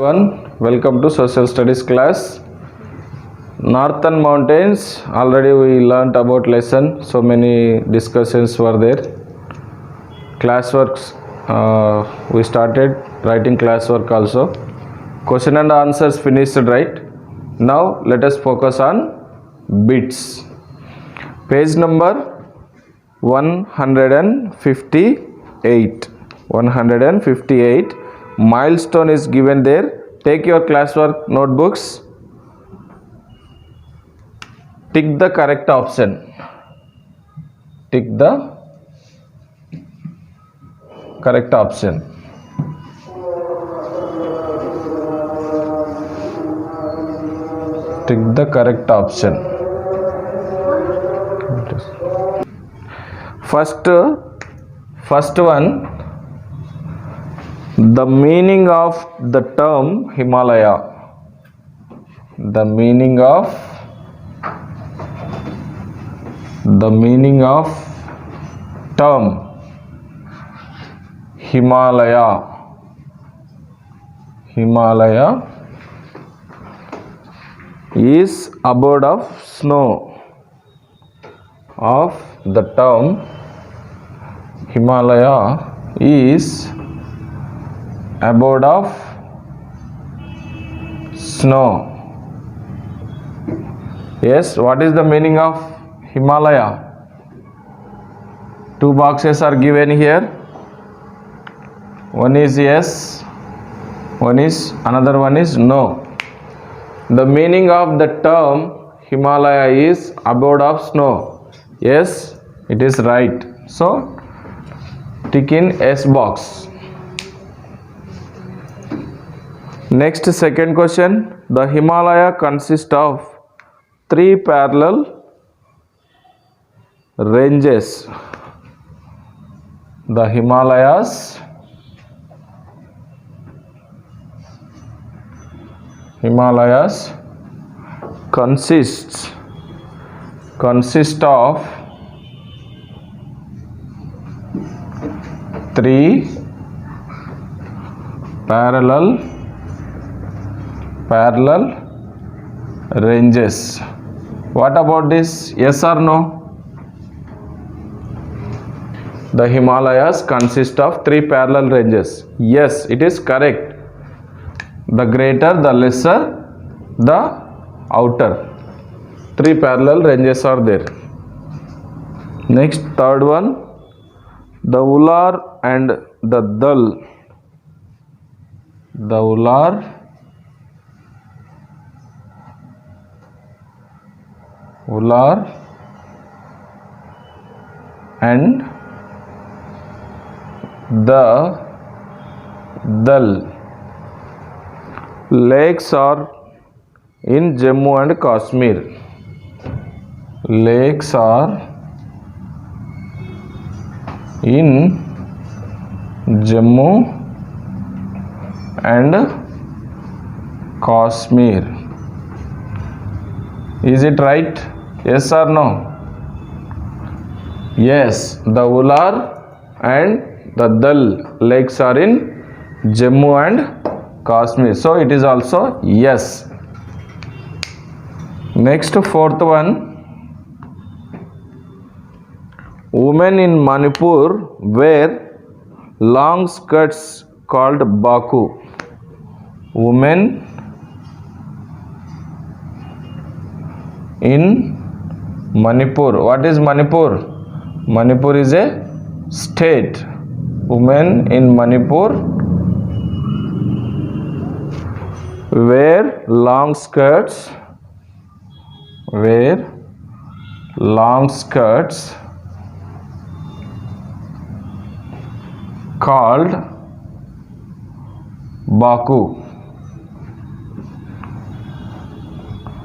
everyone, welcome to social studies class. Northern mountains, already we learnt about lesson, so many discussions were there. Classworks, we started writing classwork also. Question and answers finished, right? Now let us focus on bits. Page number 158. 158. Milestone is given there. Take your classwork notebooks. Tick the correct option. Tick the correct option. Tick the correct option. First one, the meaning of the term Himalaya. The meaning of term Himalaya. Himalaya is abode of snow. Of the term Himalaya is abode of snow. Yes, what is the meaning of Himalaya? Two boxes are given here. One is yes, another one is no. The meaning of the term Himalaya is abode of snow. Yes, it is right. So tick in S box. Next, second question. The Himalaya consists of three parallel ranges. The Himalayas consist of three parallel ranges. What about this? Yes or no? The Himalayas consist of three parallel ranges. Yes, it is correct. The greater, the lesser, the outer. Three parallel ranges are there. Next, third one. The Ular and the Dal. The Ular and the Dal lakes are in Jammu and Kashmir. Lakes are in Jammu and Kashmir. Is it right? Yes or no? Yes, the Ular and the Dal lakes are in Jammu and Kashmir. So it is also yes. Next, fourth one. Women in Manipur wear long skirts called baku. Women in Manipur. What is Manipur? Manipur is a state. Women in Manipur wear long skirts called baku.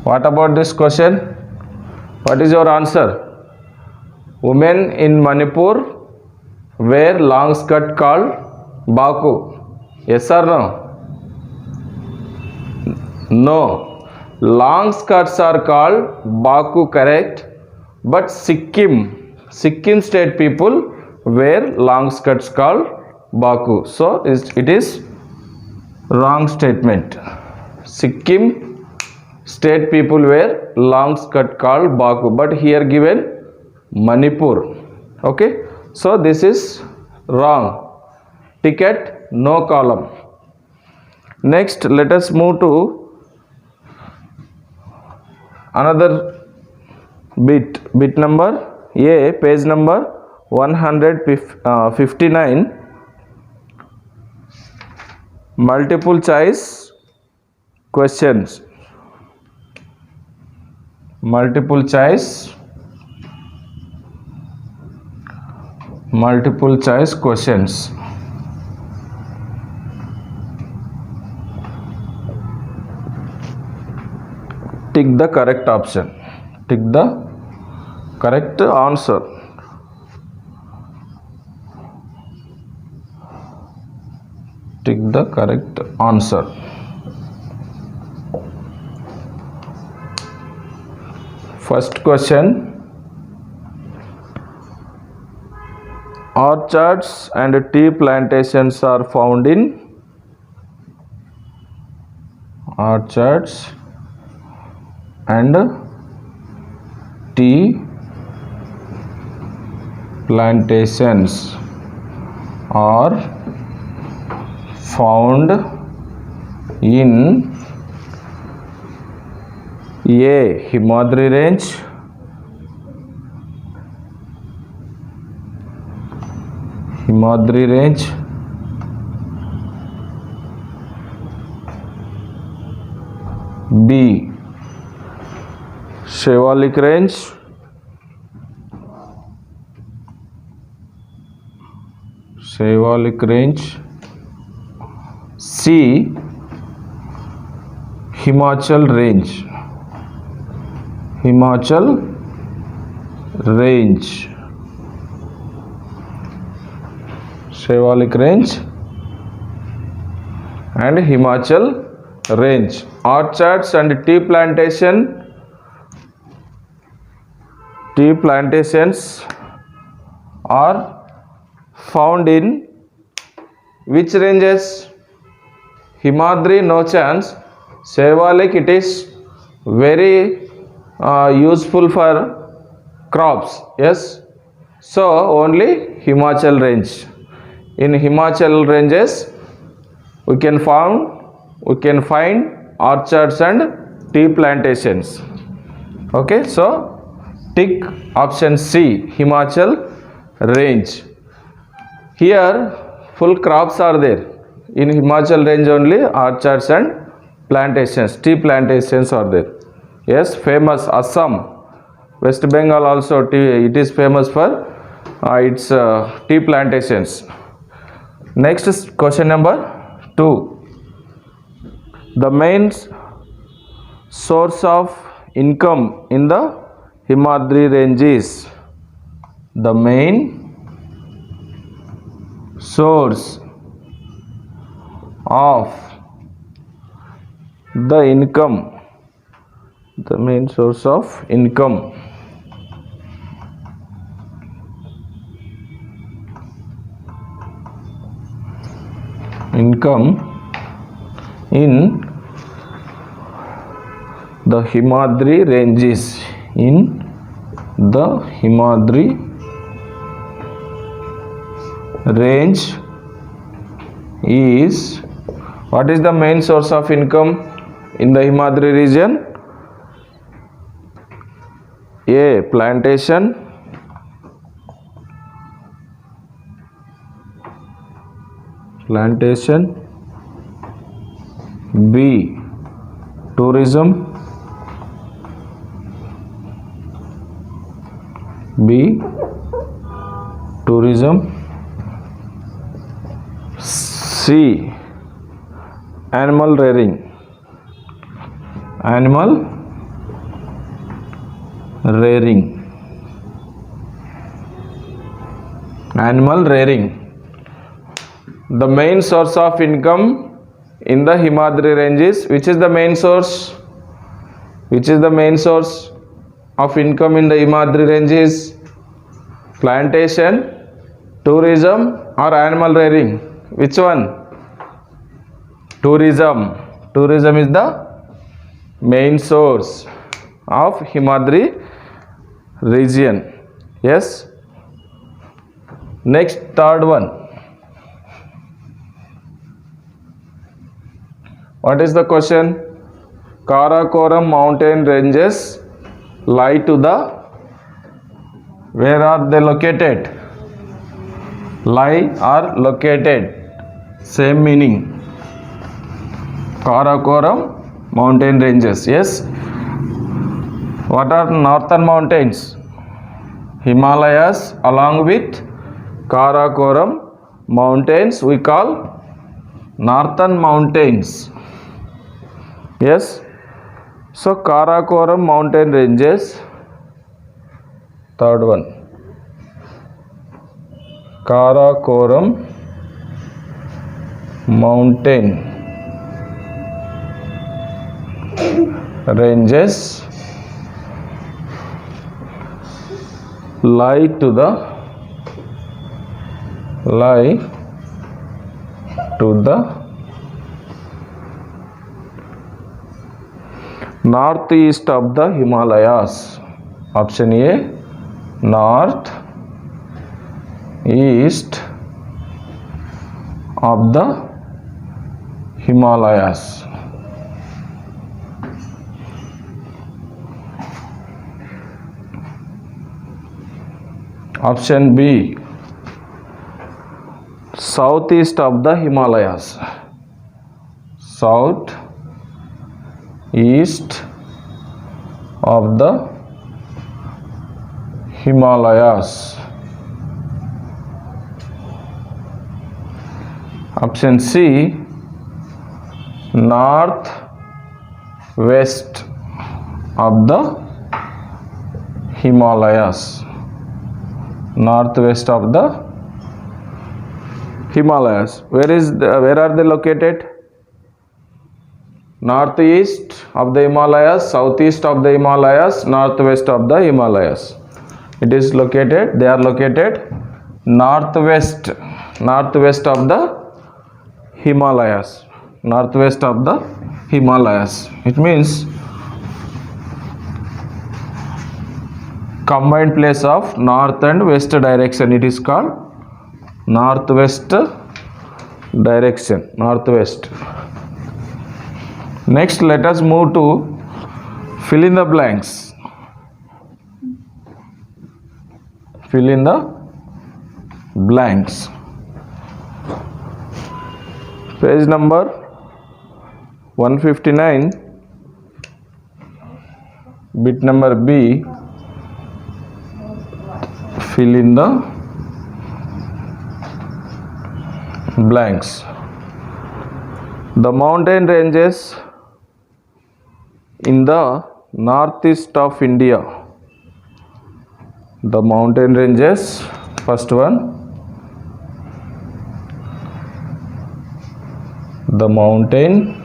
What about this question? What is your answer? Women in Manipur wear long skirt called baku. Yes or no? No. Long skirts are called baku, correct? But Sikkim state people wear long skirts called baku. So it is Wrong statement. Sikkim state people wear long skirt called Baku, but here given Manipur. Okay, so this is wrong. Ticket, no column. Next, let us move to another bit. Bit number A, page number 159. Multiple choice questions. Multiple choice questions. Tick the correct option. Tick the correct answer. Tick the correct answer. First question. Orchards and tea plantations are found in orchards and tea plantations are found in A. Himadri range, B. Shivalik range, C. Himachal range, Shivalik range and Himachal range. Orchards and tea plantations are found in which ranges? Himadri, no chance. Shivalik, it is very useful for crops. Yes, so only Himachal range. In Himachal ranges we can find orchards and tea plantations. Okay, so tick option C, Himachal range. Here full crops are there. In Himachal range only orchards and plantations, tea plantations are there. Yes, famous Assam, West Bengal also tea, it is famous for its tea plantations. Next is question number 2. The main source of income in the Himadri range is. The main source of the income. The main source of income. In the Himadri ranges. In the Himadri range is, what is the main source of income in the Himadri region? A. Plantation, B. Tourism, C. Animal rearing, The main source of income in the Himadri ranges, which is the main source? Which is the main source of income in the Himadri ranges? Plantation, tourism or animal rearing? Which one? Tourism is the main source of Himadri region. Yes. Next, third one. What is the question? Karakoram mountain ranges lie to the, where are they located? Lie or located, same meaning. Karakoram mountain ranges. Yes. What are northern mountains? Himalayas along with Karakoram mountains we call northern mountains. Yes. So Karakoram mountain ranges, third one. Karakoram mountain ranges lie to the northeast of the Himalayas. Option A, north east of the Himalayas. Option B, southeast of the Himalayas. South east of the Himalayas. Option C, north west of the Himalayas. Northwest of the Himalayas. Where are they located? Northeast of the Himalayas, southeast of the Himalayas, northwest of the Himalayas. They are located northwest of the Himalayas. Northwest of the Himalayas. It means combined place of north and west direction. It is called northwest direction. Northwest. Next, let us move to fill in the blanks. Fill in the blanks. Page number 159, bit number B. Fill in the blanks. The mountain ranges in the northeast of India. The mountain ranges, first one. The mountain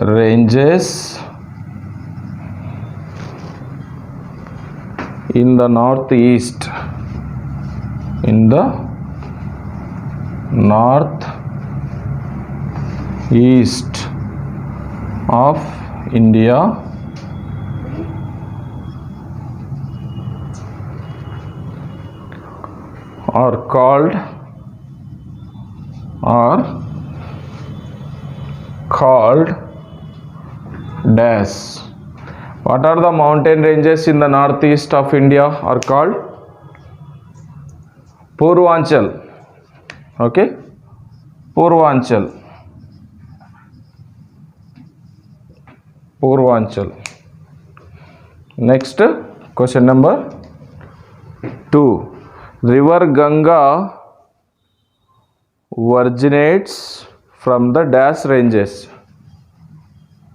ranges in the northeast, of India are called dash. What are the mountain ranges in the northeast of India are called? Purvanchal. Okay, Purvanchal. Next, question number 2. River Ganga originates from the dash ranges.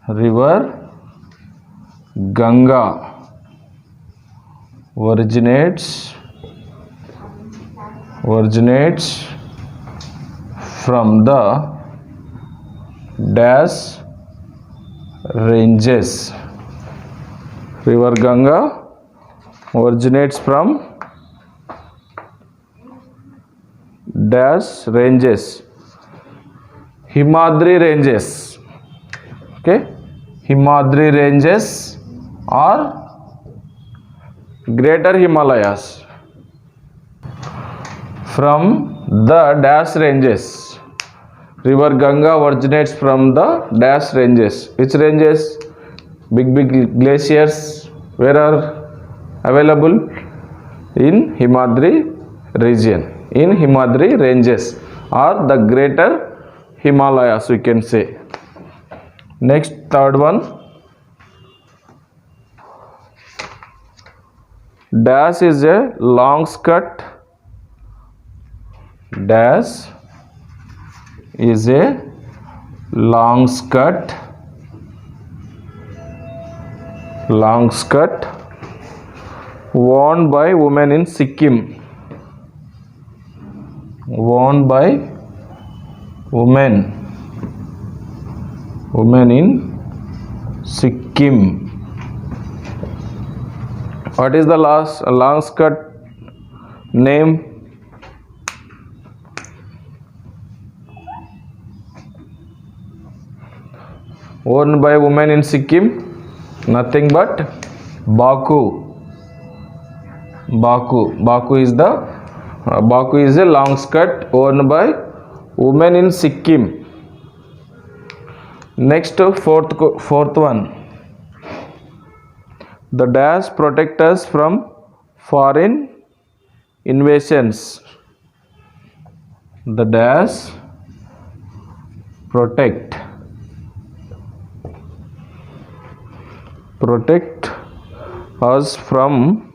River Ganga originates from the dash ranges. River Ganga originates from dash ranges. Himadri ranges. Okay, Himadri ranges or Greater Himalayas. From the dash ranges. River Ganga originates from the dash ranges. Which ranges? Big glaciers where are available? In Himadri region, in Himadri ranges or the Greater Himalayas, we can say. Next, third one. Dash is a long skirt. Dash is a long skirt. Long skirt worn by women in Sikkim. Worn by women in Sikkim. What is the long skirt name? Worn by women in Sikkim? Nothing but Baku. Baku is a long skirt worn by women in Sikkim. Next, fourth one. The dash protect us from foreign invasions. The dash protect us from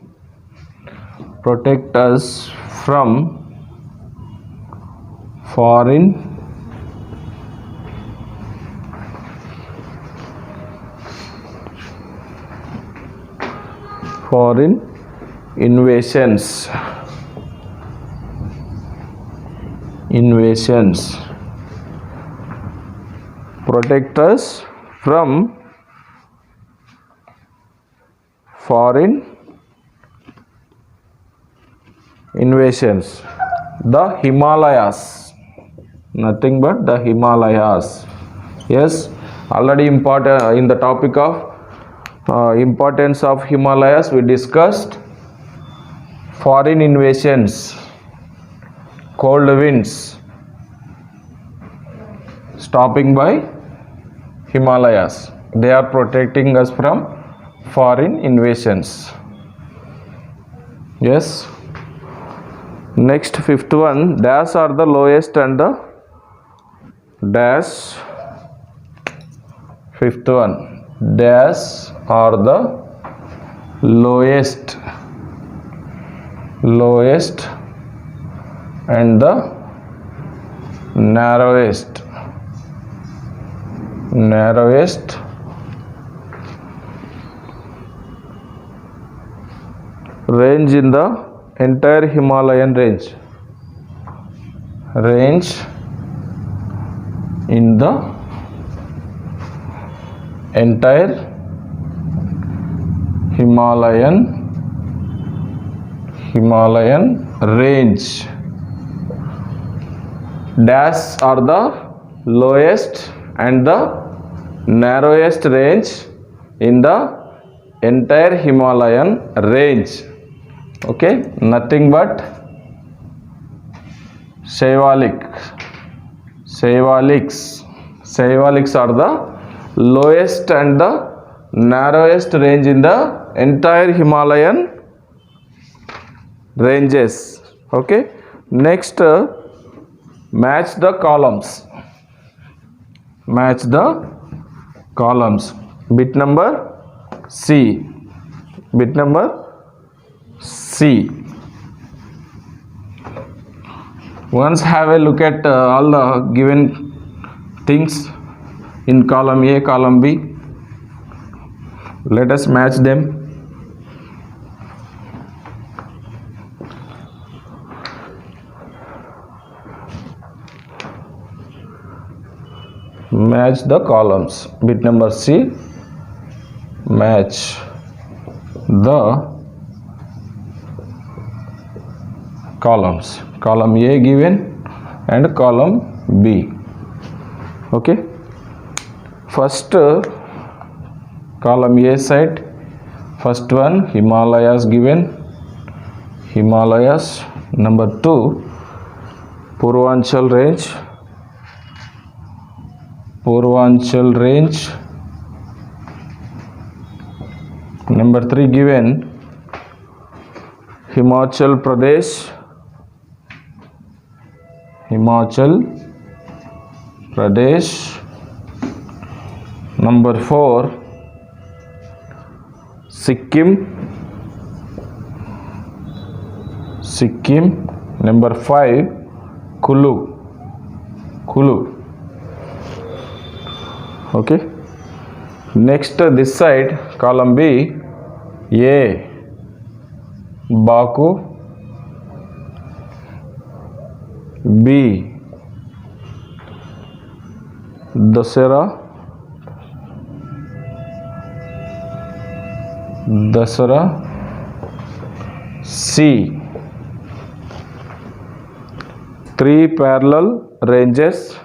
foreign invasions. Protect us from foreign invasions. The Himalayas, nothing but the Himalayas. Yes, already important in the topic of importance of Himalayas, we discussed foreign invasions, cold winds stopping by Himalayas. They are protecting us from foreign invasions. Yes. Next, fifth one. Dash are the lowest and the dash. Fifth one. Dash are the lowest and the narrowest range in the entire Himalayan range. In the entire Himalayan range. Dash are the lowest and the narrowest range in the entire Himalayan range. Okay, nothing but Shaivaliks. Shaivaliks are the lowest and the narrowest range in the entire Himalayan ranges. Okay, next, match the columns. Bit number C. Once have a look at all the given things in column A, column B. Let us match them. Match the columns. Bit number C. Match the columns. Column A given and column B. Okay, first column A side, first one Himalayas given, Himalayas. Number 2 Purvanchal range, Purvanchal range. Number 3 given Himachal Pradesh, Himachal Pradesh. Number 4 Sikkim, Sikkim. Number 5 Kulu, Kulu. Okay, next this side column B, A Baku, B Dasara, Dasara. C 3 parallel ranges,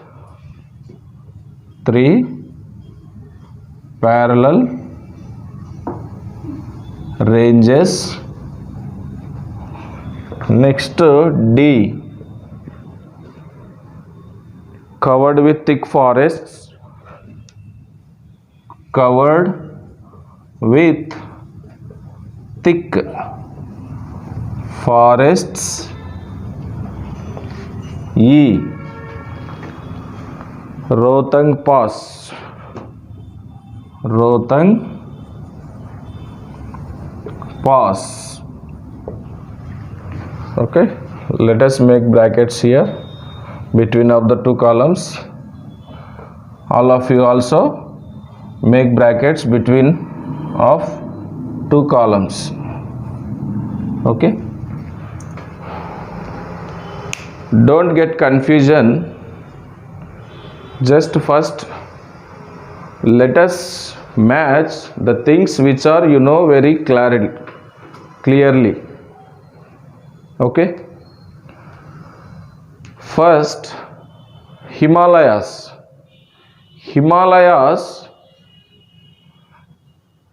3 parallel ranges. Next D covered with thick forests, covered with thick forests. E Rohtang Pass, Rohtang Pass. Okay, let us make brackets here between of the two columns. All of you also make brackets between of two columns. Okay, don't get confusion. Just first let us match the things which are very clearly. Okay, first Himalayas. Himalayas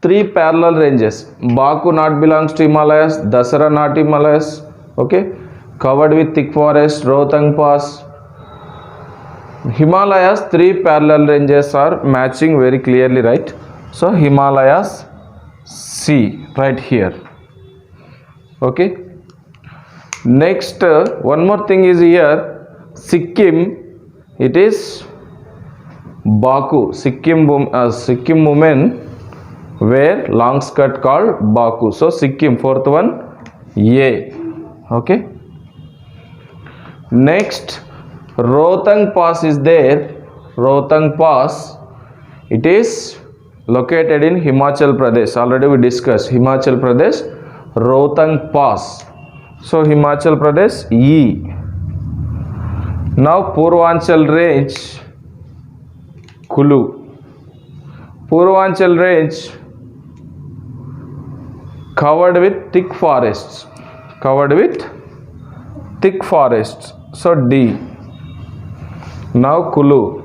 3 parallel ranges. Baku not belongs to Himalayas, Dasara not Himalayas. Okay, covered with thick forest, Rohtang Pass. Himalayas 3 parallel ranges are matching very clearly, right? So Himalayas C right here. Okay, next one more thing is here, Sikkim. It is Baku. Sikkim women wear long skirt called Baku. So Sikkim, fourth one A. Okay, next Rohtang Pass is there. Rohtang Pass, it is located in Himachal Pradesh. Already we discussed Himachal Pradesh, Rohtang Pass. So Himachal Pradesh E. Now Purvanchal range, Kulu. Purvanchal range covered with thick forests, covered with thick forests. So D. Now Kulu.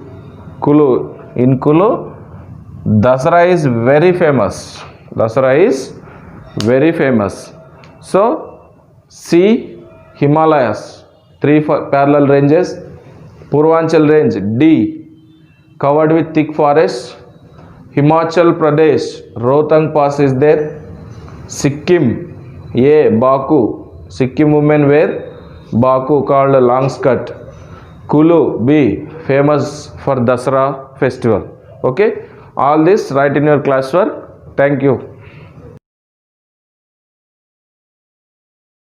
Kulu. In Kulu, Dasara is very famous. Dasara is very famous. So C Himalayas 3 parallel ranges. Purvanchal range D covered with thick forests. Himachal Pradesh Rohtang Pass is there. Sikkim A Baku. Sikkim women wear Baku called long skirt. Kulu B famous for Dasara festival. Okay, all this write in your classwork. Thank you.